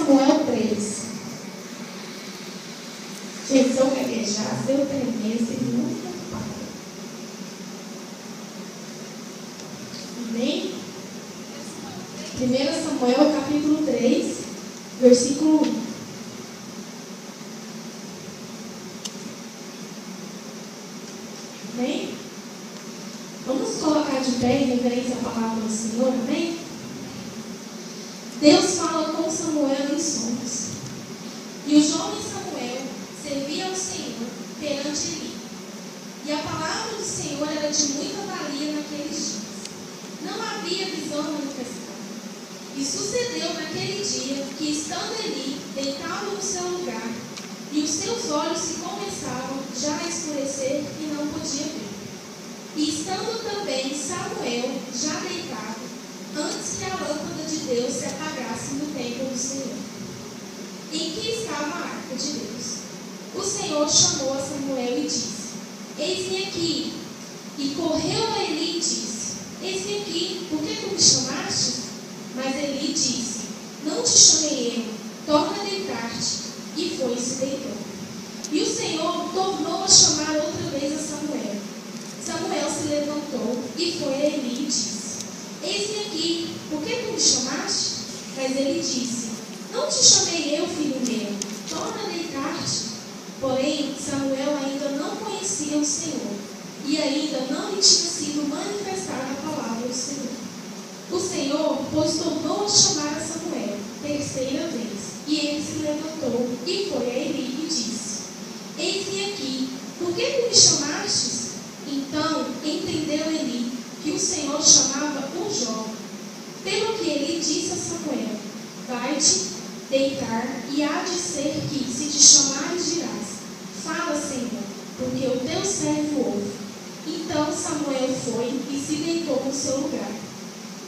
Samuel 3. Gente, se eu gaguejar, se eu tremer, vocês nunca param. Amém? 1 Samuel capítulo 3, versículo 1. Amém? Vamos colocar de pé em reverência à palavra do Senhor, amém? Deus fala com Samuel em sonhos. E o jovem Samuel servia ao Senhor perante Eli. E a palavra do Senhor era de muita valia naqueles dias. Não havia visão manifestada. E sucedeu naquele dia que, estando Eli deitado no seu lugar, e os seus olhos se começavam já a escurecer e não podia ver. E estando também Samuel já deitado, antes que a lâmpada de Deus se apagasse no templo do Senhor, em que estava a arca de Deus, o Senhor chamou a Samuel e disse: Eis-me aqui. E correu a Eli e disse: Eis-me aqui, por que tu me chamaste? Mas Eli disse: Não te chamei eu, torna a deitar-te. E foi e se deitou. E o Senhor tornou a chamar outra vez a Samuel. Samuel se levantou e foi a Eli e disse: Eis-me aqui, por que tu me chamaste? Mas ele disse: Não te chamei eu, filho meu, torna a deitar-te. Porém, Samuel ainda não conhecia o Senhor, e ainda não lhe tinha sido manifestada a palavra do Senhor. O Senhor, pois, tornou a chamar a Samuel terceira vez, e ele se levantou e foi a Eli e disse: Eis-me aqui, por que tu me chamastes? Então entendeu Eli que o Senhor chamava o jovem. Pelo que Eli disse a Samuel: Vai-te deitar, e há de ser que, se te chamares, dirás: Fala, Senhor, porque o teu servo ouve. Então Samuel foi e se deitou no seu lugar.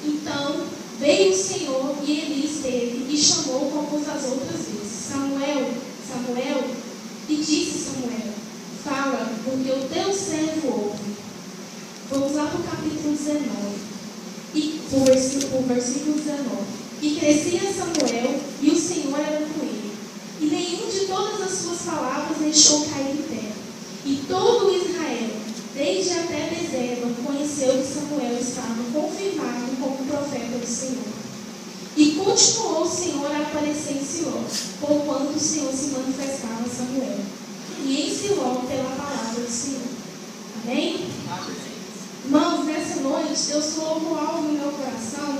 Então veio o Senhor e Eli esteve e chamou como as outras vezes: Samuel, Samuel. E disse Samuel: Fala, porque o teu servo ouve. Vamos lá para o capítulo 19, e o versículo 19. E crescia Samuel, e o Senhor era com ele, e nenhum de todas as suas palavras deixou cair em terra. E todo Israel, desde até Bezerra, conheceu que Samuel estava confirmado como profeta do Senhor. E continuou o Senhor a aparecer em Siló, porquanto o Senhor se manifestava a Samuel, e em Siló pela palavra do Senhor. Amém? Irmãos, nessa noite Deus colocou algo no meu coração,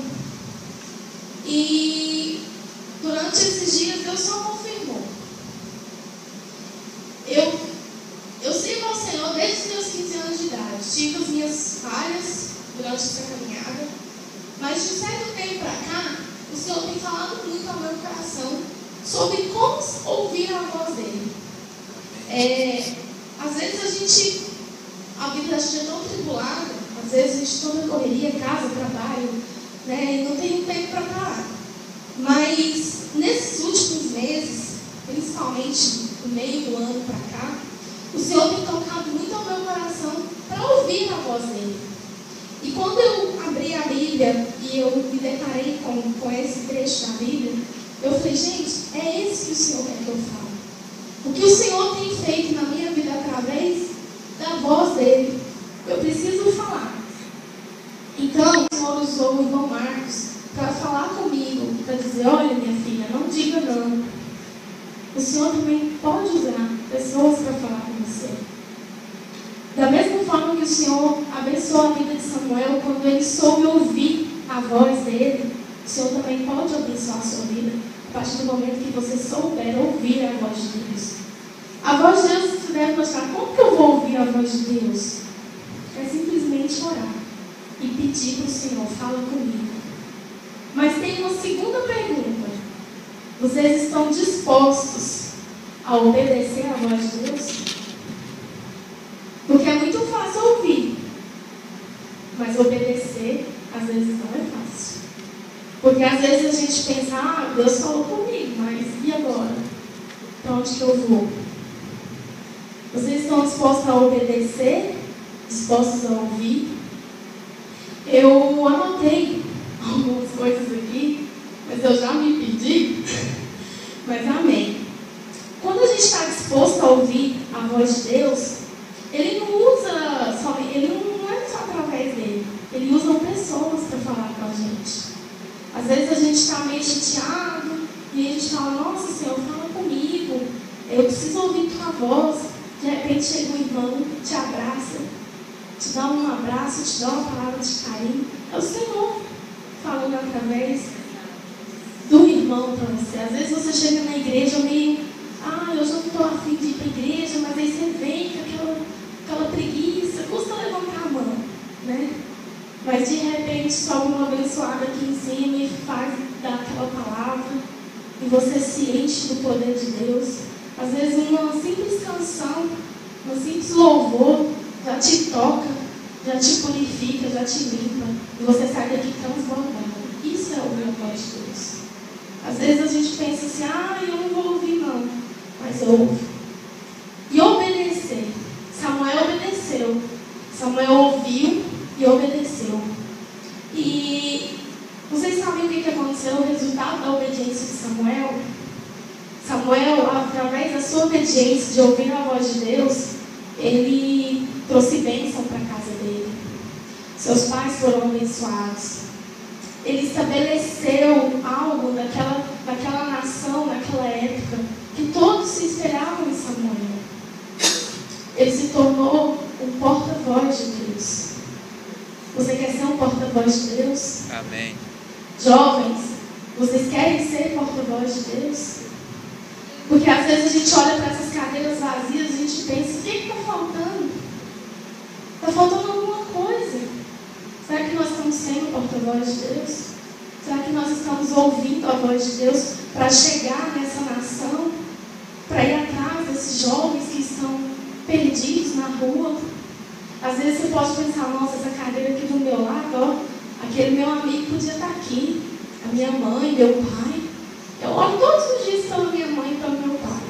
e durante esses dias Deus só confirmou. Eu sirvo ao Senhor desde os meus 15 anos de idade. Tive as minhas falhas durante essa caminhada, mas de um certo tempo para cá, o Senhor tem falado muito ao meu coração sobre como ouvir a voz dele. Às vezes a vida da gente é tão tribulada, às vezes a gente toda correria, casa, trabalho, né, e não tem um tempo para parar. Mas nesses últimos meses, principalmente no meio do ano para cá, o Senhor tem tocado muito ao meu coração para ouvir a voz dele. E quando eu abri a Bíblia e eu me deparei com esse trecho da Bíblia, eu falei: gente, é esse que o Senhor quer que eu fale. O que o Senhor tem feito na minha vida através da voz dele, eu preciso falar. Então o Senhor usou o irmão Marcos para falar comigo, para dizer: olha, minha filha, não diga não. O Senhor também pode usar pessoas para falar com você. Da mesma forma que o Senhor abençoou a vida de Samuel quando ele soube ouvir a voz dele, o Senhor também pode abençoar a sua vida a partir do momento que você souber ouvir a voz de Deus. A voz de Deus, você deve mostrar: como que eu vou ouvir a voz de Deus? É simplesmente orar e pedir para o Senhor: fala comigo. Mas tem uma segunda pergunta: vocês estão dispostos a obedecer a voz de Deus? Porque é muito fácil ouvir, mas obedecer às vezes não é fácil. Porque às vezes a gente pensa: ah, Deus falou comigo, mas e agora? Para onde que eu vou? Vocês estão dispostos a obedecer? Dispostos a ouvir? Eu anotei algumas coisas aqui, mas eu já me pedi. disposto a ouvir a voz de Deus, ele não usa só, ele não é só através dele, ele usa pessoas para falar com a gente. Às vezes a gente está meio chateado e a gente fala, nossa Senhor, fala comigo, eu preciso ouvir tua voz. De repente chega um irmão, te abraça, te dá um abraço, te dá uma palavra de carinho. É o Senhor falando através do irmão para você. Às vezes você chega na igreja meio, eu já não estou afim de ir para a igreja, mas aí você vem com aquela preguiça, custa levantar a mão, né? Mas de repente sobe uma abençoada aqui em cima e faz dar aquela palavra e você se enche do poder de Deus. Às vezes uma simples canção, um simples louvor já te toca, já te purifica, já te limpa e você sai daqui transbordado. Isso é ouvir a voz de Deus. Às vezes a gente pensa assim, eu não vou ouvir não, mas eu ouvo. E obedecer. Samuel obedeceu. Samuel ouviu e obedeceu. E vocês sabem o que aconteceu? O resultado da obediência de Samuel? Samuel, através da sua obediência de ouvir a voz de Deus, ele trouxe bênção para a casa dele. Seus pais foram abençoados. Ele estabeleceu algo daquela nação, naquela época, que todos se esperavam em Samuel. Ele se tornou um porta-voz de Deus. Você quer ser um porta-voz de Deus? Amém. Jovens, vocês querem ser porta-voz de Deus? Porque às vezes a gente olha para essas cadeiras vazias e a gente pensa, o que está faltando? Está faltando alguma coisa. Será que nós estamos sendo porta-voz de Deus? Será que nós estamos ouvindo a voz de Deus para chegar nessa nação? Para ir atrás desses jovens que estão perdidos na rua? Às vezes você pode pensar, nossa, essa cadeira aqui do meu lado, aquele meu amigo podia estar aqui. A minha mãe, meu pai. Eu olho todos os dias pela minha mãe e pelo meu pai.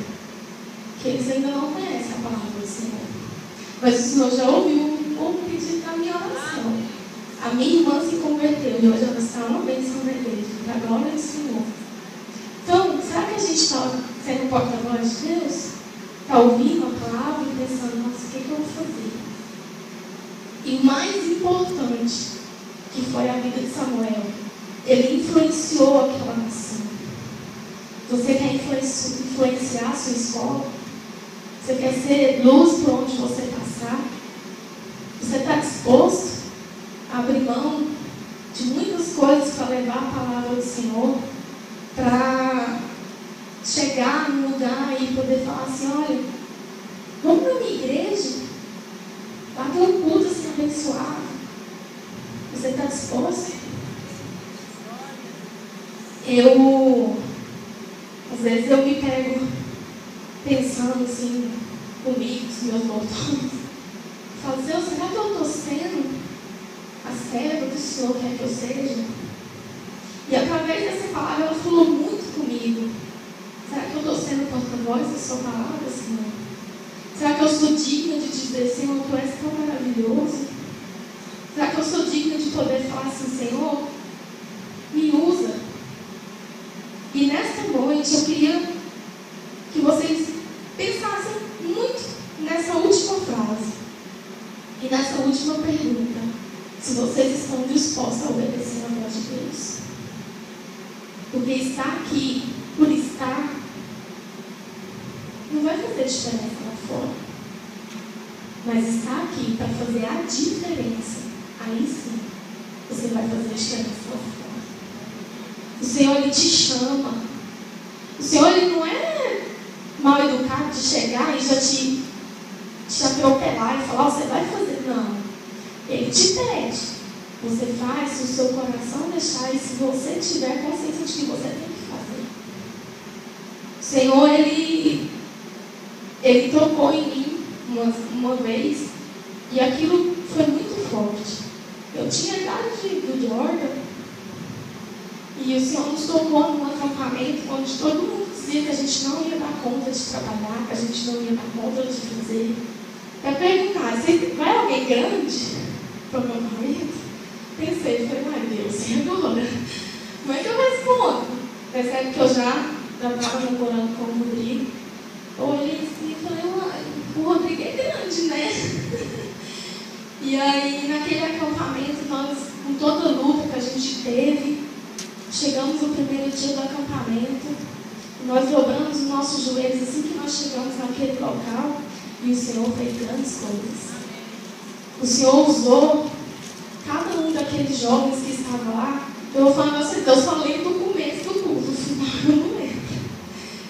Que eles ainda não conhecem a palavra do Senhor. Mas o Senhor já ouviu o pedido da minha oração. A minha irmã se converteu e hoje ela está uma bênção na igreja. Para a glória do Senhor. Então, será que a gente está sendo porta-voz de Deus? Está ouvindo a palavra e pensando, nossa, o que eu vou fazer? E o mais importante, que foi a vida de Samuel, ele influenciou aquela nação. Você quer influenciar a sua escola? Você quer ser luz por onde você passar? Você está disposto a abrir mão de muitas coisas para levar a palavra do Senhor? Para chegar num lugar e poder falar assim, olha, vamos na minha igreja, lá tem um culto assim abençoado. Você está disposto? Às vezes eu me pego pensando assim, comigo, os meus botões. Falo, Senhor, será que eu estou sendo a serva que o Senhor quer que eu seja? E através dessa palavra ela falou muito comigo. Será que eu estou sendo porta-voz da sua palavra, Senhor? Será que eu sou digna de dizer, Senhor, tu és tão maravilhoso? Será que eu sou digna de poder falar assim, Senhor, me usa? E nesta noite eu queria que vocês pensassem muito nessa última frase e nessa última pergunta. Se vocês estão dispostos a obedecer a voz de Deus. Porque estar aqui, por estar, não vai fazer diferença lá fora. Mas estar aqui para fazer a diferença, aí sim, você vai fazer a diferença lá fora. O Senhor, Ele te chama. O Senhor, Ele não é mal educado de chegar e já te atropelar e falar, você vai fazer. Não. Ele te pede. Você faz se o seu coração deixar e se você tiver consciência de que você tem que fazer. O Senhor, Ele tocou em mim uma vez e aquilo foi muito forte. Eu tinha idade do Jordan. E o Senhor nos tocou num acampamento onde todo mundo dizia que a gente não ia dar conta de trabalhar, que a gente não ia dar conta de fazer. Eu perguntar, vai alguém grande para o meu marido? Pensei, falei, Deus, e agora? Como é que eu respondo? Percebe que eu já estava namorando com o Rodrigo. Eu olhei assim e falei, uai, o Rodrigo é grande, né? E aí, naquele acampamento, nós, com toda a luta que a gente teve, chegamos no primeiro dia do acampamento, nós dobramos os nossos joelhos assim que nós chegamos naquele local, e o Senhor fez grandes coisas. O Senhor usou cada um daqueles jovens que estavam lá. Eu vou falar, eu só lembro do começo do culto, o final eu não lembro.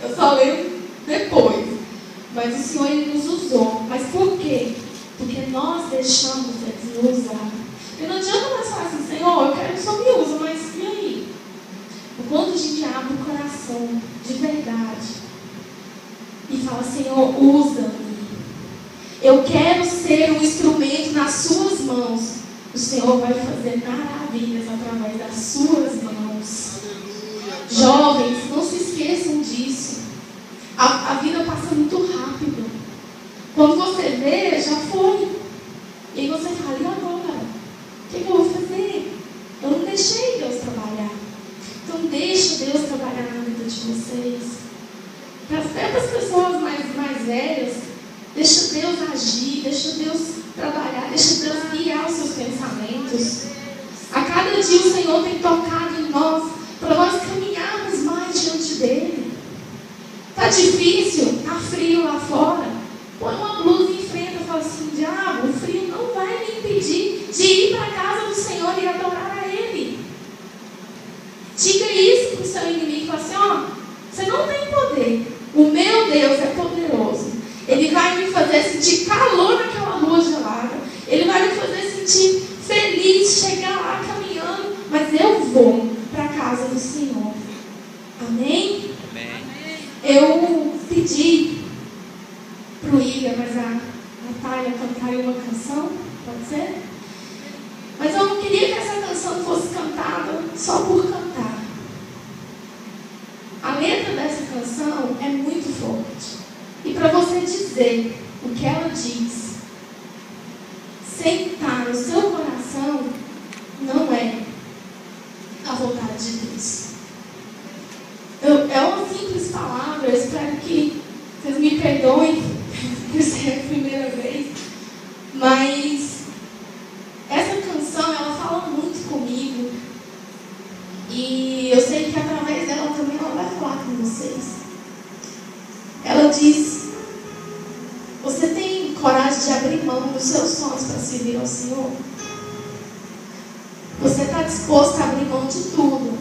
Eu só lembro depois. Mas o Senhor, Ele nos usou. Mas por quê? Porque nós deixamos Ele nos usar. E não adianta mais falar assim, Senhor, eu quero que o Senhor me use, mas e aí? Quando a gente abre o coração de verdade e fala, Senhor, usa-me. Eu quero ser um instrumento nas suas mãos. O Senhor vai fazer maravilhas através das suas mãos. Aleluia. Jovens, não se esqueçam disso. A vida passa muito rápido. Quando você vê, já foi. E aí você fala, e agora? O que eu vou fazer? Eu não deixei Deus trabalhar. Então deixa Deus trabalhar na vida de vocês. Para certas pessoas mais velhas, deixa Deus agir, deixa Deus trabalhar, deixa Deus guiar os seus pensamentos. A cada dia o Senhor tem tocado em nós, para nós caminharmos mais diante dEle. Está difícil, está frio lá fora. Põe uma blusa e enfrenta e fala assim, diabo, o frio não vai me impedir de ir para a casa do Senhor e adorar a Ele. Diga isso para o seu inimigo, fala assim, ó, você não tem poder. O meu Deus é poderoso. Ele vai me fazer sentir calor naquela rua gelada. Ele vai me fazer sentir feliz, chegar lá caminhando. Mas eu vou para a casa do Senhor. Amém? Amém. Eu pedi para o Ilha, mas a Natália cantaria uma canção. Pode ser? Mas eu não queria que essa canção fosse cantada só por cantar. A letra dessa canção é muito forte. E para você dizer o que ela diz, sem estar no seu coração, não é a vontade de Deus. É uma simples palavra, eu espero que vocês me perdoem, por ser a primeira vez, mas essa canção, ela fala muito comigo, e eu sei que através dela também ela vai falar com vocês. Ela diz, você tem coragem de abrir mão dos seus sonhos para servir ao Senhor? Você está disposto a abrir mão de tudo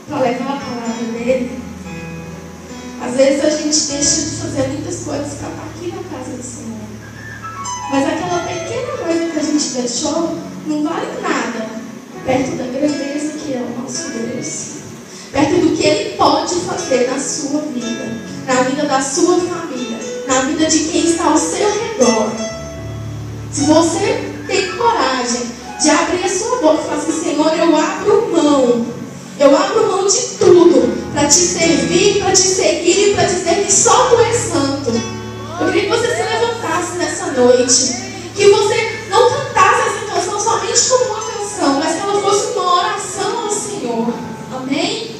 para levar a palavra dele? Às vezes a gente deixa de fazer muitas coisas para estar aqui na casa do Senhor. Mas aquela pequena coisa que a gente deixou não vale nada perto da grandeza que é o nosso Deus. Perto do que Ele pode fazer na sua vida, na vida da sua família, na vida de quem está ao seu redor. Se você tem coragem de abrir a sua boca e falar assim, Senhor, eu abro mão de tudo para te servir, para te seguir e para dizer que só Tu és santo. Eu queria que você se levantasse nessa noite, que você não cantasse essa canção somente como uma canção, mas que ela fosse uma oração ao Senhor. Amém?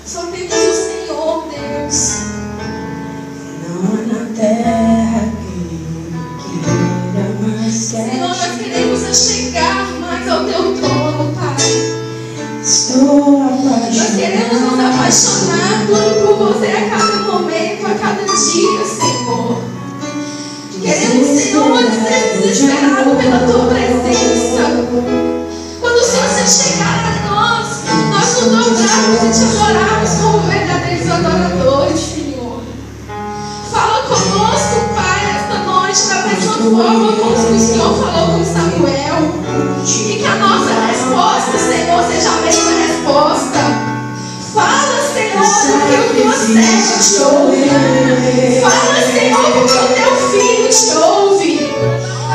Só temos o Senhor, Deus. Não há na terra que queira mais. Senhor, nós queremos chegar mais ao Teu trono, Pai. Estou apaixonado. Nós queremos nos apaixonar por Você a cada momento, a cada dia, Senhor. Queremos, Senhor, ser desesperados pela Tua presença. Quando o Senhor se chegar a nós nos dobrarmos e Te adorarmos como verdadeiros adoradores, Senhor. Fala conosco, Pai, esta noite, da mesma forma como o Senhor falou com Samuel. E que a nossa resposta, Senhor, seja a mesma resposta. Fala, Senhor, porque o Teu servo te ouve. Fala, Senhor, porque o Teu filho te ouve.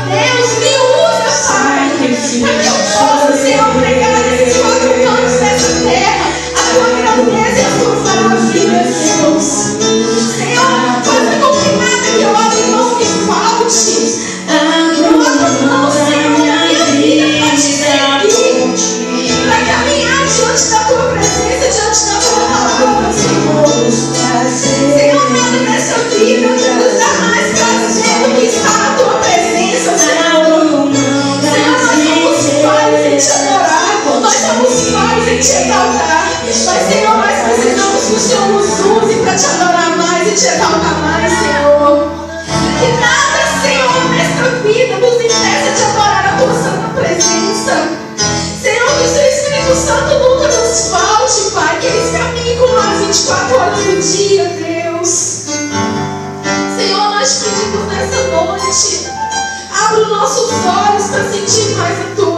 Deus, me usa, Pai, para que eu possa, Senhor, pregar nesses 4 cantos dessa terra a Tua grandeza e as Tuas maravilhas. dia, Deus. Senhor, nós pedimos nessa noite, abre os nossos olhos para sentir mais a Tua